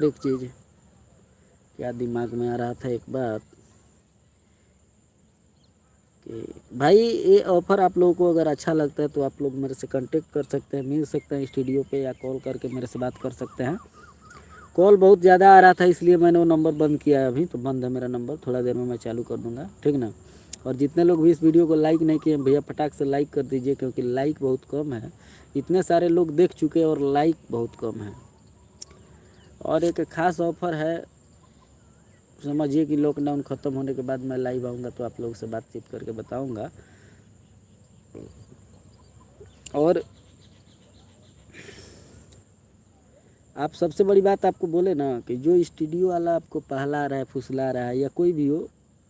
एक चीज़ क्या दिमाग में आ रहा था एक बात कि भाई ये ऑफ़र आप लोगों को अगर अच्छा लगता है तो आप लोग मेरे से कांटेक्ट कर सकते हैं, मिल सकते हैं स्टूडियो पे या कॉल करके मेरे से बात कर सकते हैं। कॉल बहुत ज़्यादा आ रहा था इसलिए मैंने वो नंबर बंद किया है, अभी तो बंद है मेरा नंबर, थोड़ा देर में मैं चालू कर दूँगा, ठीक ना। और जितने लोग भी इस वीडियो को लाइक नहीं किए भैया फटाक से लाइक कर दीजिए, क्योंकि लाइक बहुत कम है, इतने सारे लोग देख चुके हैं और लाइक बहुत कम है। और एक ख़ास ऑफ़र है, समझिए कि लॉकडाउन ख़त्म होने के बाद मैं लाइव आऊँगा तो आप लोगों से बातचीत करके बताऊँगा। और आप सबसे बड़ी बात आपको बोले ना कि जो स्टूडियो वाला आपको पहला रहा है, फुसला रहा है या कोई भी हो,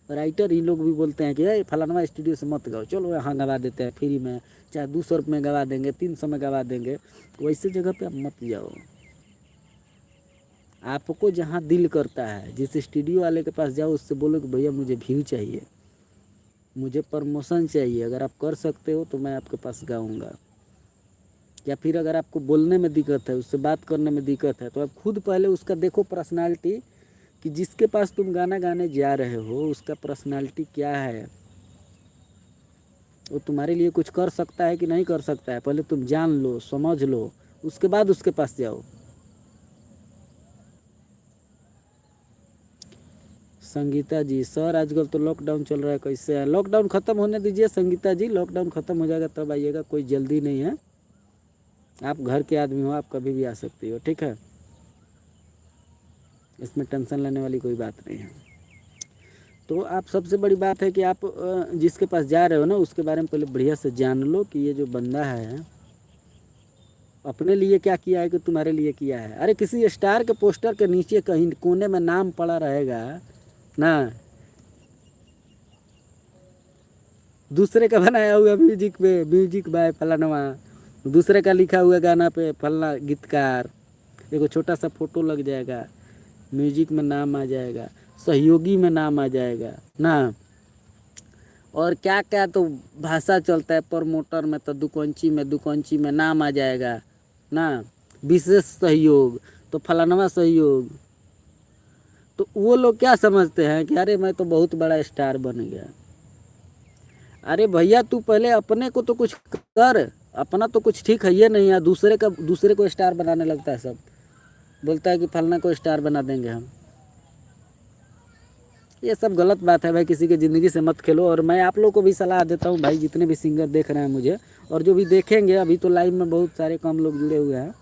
राइटर ही लोग भी बोलते हैं कि अरे फलाना स्टूडियो से मत गाओ, चलो यहाँ गवा देते हैं फ्री में, चाहे 200 रुपये में गवा देंगे, 300 में गवा देंगे, वैसे जगह पे आप मत जाओ। आपको जहाँ दिल करता है, जिस स्टूडियो वाले के पास जाओ, उससे बोलो कि भैया मुझे व्यू चाहिए, मुझे प्रमोशन चाहिए, अगर आप कर सकते हो तो मैं आपके पास गाऊँगा। या फिर अगर आपको बोलने में दिक्कत है, उससे बात करने में दिक्कत है, तो आप खुद पहले उसका देखो पर्सनालिटी, कि जिसके पास तुम गाना गाने जा रहे हो उसका पर्सनालिटी क्या है, वो तुम्हारे लिए कुछ कर सकता है कि नहीं कर सकता है, पहले तुम जान लो, समझ लो, उसके बाद उसके पास जाओ। संगीता जी, सर आजकल तो लॉकडाउन चल रहा है, कैसे है? लॉकडाउन ख़त्म होने दीजिए संगीता जी, लॉकडाउन ख़त्म हो जाएगा तब आइएगा, कोई जल्दी नहीं है। आप घर के आदमी हो, आप कभी भी आ सकती हो, ठीक है, इसमें टेंशन लेने वाली कोई बात नहीं है। तो आप सबसे बड़ी बात है कि आप जिसके पास जा रहे हो ना उसके बारे में पहले बढ़िया से जान लो कि ये जो बंदा है अपने लिए क्या किया है कि तुम्हारे लिए किया है। अरे किसी स्टार के पोस्टर के नीचे कहीं कोने में नाम पड़ा रहेगा ना, दूसरे का बनाया हुआ म्यूजिक पे म्यूजिक बाय फलानवा, दूसरे का लिखा हुआ गाना पे फलना गीतकार, देखो छोटा सा फोटो लग जाएगा, म्यूजिक में नाम आ जाएगा, सहयोगी में नाम आ जाएगा ना, और क्या क्या तो भाषा चलता है प्रमोटर में, तो दुकंची में नाम आ जाएगा ना, विशेष सहयोग तो फलानवा सहयोग। तो वो लोग क्या समझते हैं कि अरे मैं तो बहुत बड़ा स्टार बन गया। अरे भैया तू पहले अपने को तो कुछ कर, अपना तो कुछ ठीक है ये नहीं है, दूसरे को स्टार बनाने लगता है, सब बोलता है कि फलना को स्टार बना देंगे हम। ये सब गलत बात है भाई, किसी की ज़िंदगी से मत खेलो। और मैं आप लोग को भी सलाह देता हूँ भाई, जितने भी सिंगर देख रहे हैं मुझे और जो भी देखेंगे, अभी तो लाइव में बहुत सारे कम लोग जुड़े हुए हैं,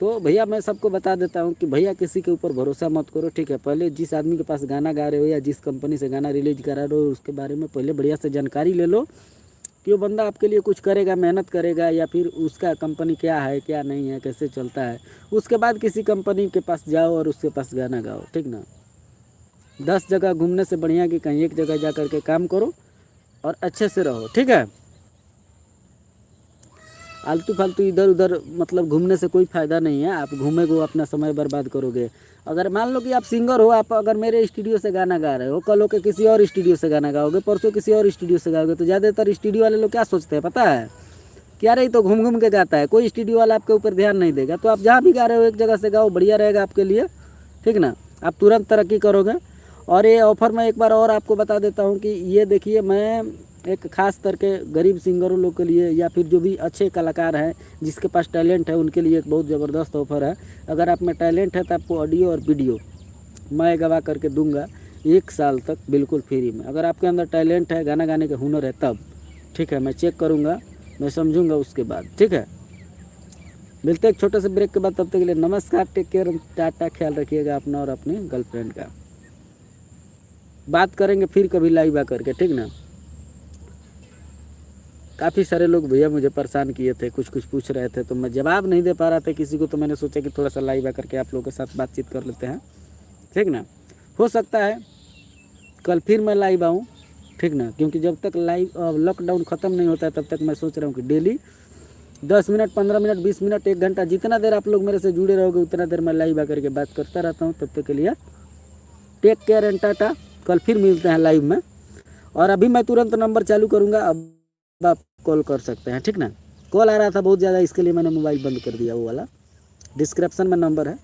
तो भैया मैं सबको बता देता हूँ कि भैया किसी के ऊपर भरोसा मत करो, ठीक है। पहले जिस आदमी के पास गाना गा रहे हो या जिस कंपनी से गाना रिलीज करा रहे हो उसके बारे में पहले बढ़िया से जानकारी ले लो कि वो बंदा आपके लिए कुछ करेगा, मेहनत करेगा, या फिर उसका कंपनी क्या है क्या नहीं है, कैसे चलता है। उसके बाद किसी कंपनी के पास जाओ और उसके पास गाना गाओ, ठीक ना। 10 जगह घूमने से बढ़िया कि कहीं एक जगह जा कर के काम करो और अच्छे से रहो, ठीक है। आलतू फालतू इधर उधर मतलब घूमने से कोई फ़ायदा नहीं है, आप घूमेगे अपना समय बर्बाद करोगे। अगर मान लो कि आप सिंगर हो, आप अगर मेरे स्टूडियो से गाना गा रहे हो, कल हो के किसी और स्टूडियो से गाना गाओगे, परसों किसी और स्टूडियो से गाओगे, तो ज़्यादातर स्टूडियो वाले लोग क्या सोचते हैं पता है, कि यार ये तो घूम घूम के गाता है, कोई स्टूडियो वाला आपके ऊपर ध्यान नहीं देगा। तो आप जहाँ भी गा रहे हो एक जगह से गाओ, बढ़िया रहेगा आपके लिए, ठीक ना, आप तुरंत तरक्की करोगे। और ये ऑफ़र मैं एक बार और आपको बता देता हूँ कि ये देखिए, मैं एक ख़ास करके गरीब सिंगरों लोग के लिए या फिर जो भी अच्छे कलाकार हैं जिसके पास टैलेंट है उनके लिए एक बहुत ज़बरदस्त ऑफ़र है। अगर आप में टैलेंट है तो आपको ऑडियो और वीडियो मैं गवा करके दूंगा 1 साल तक बिल्कुल फ्री में। अगर आपके अंदर टैलेंट है, गाना गाने का हुनर है तब, ठीक है, मैं चेक करूँगा, मैं समझूंगा उसके बाद, ठीक है। मिलते एक छोटे से ब्रेक के बाद, तब तक के लिए नमस्कार, टेक केयर, टाटा, ख्याल रखिएगा अपना और अपनी गर्लफ्रेंड का। बात करेंगे फिर कभी लाइव आकर के, ठीक ना। काफ़ी सारे लोग भैया मुझे परेशान किए थे, कुछ कुछ पूछ रहे थे, तो मैं जवाब नहीं दे पा रहा था किसी को, तो मैंने सोचा कि थोड़ा सा लाइव आकर के आप लोगों के साथ बातचीत कर लेते हैं, ठीक ना। हो सकता है कल फिर मैं लाइव आऊँ, ठीक ना, क्योंकि जब तक लाइव लॉकडाउन ख़त्म नहीं होता है तब तक मैं सोच रहा हूँ कि डेली 10 मिनट, 15 मिनट, 20 मिनट, 1 घंटा, जितना देर आप लोग मेरे से जुड़े रहोगे उतना देर मैं लाइव आकर के बात करता रहता हूँ। तब तक के लिए टेक केयर एंड टाटा, कल फिर मिलते हैं लाइव में। और अभी मैं तुरंत नंबर चालू करूँगा, अब आप कॉल कर सकते हैं, ठीक ना। कॉल आ रहा था बहुत ज़्यादा, इसके लिए मैंने मोबाइल बंद कर दिया वो वाला, डिस्क्रिप्शन में नंबर है।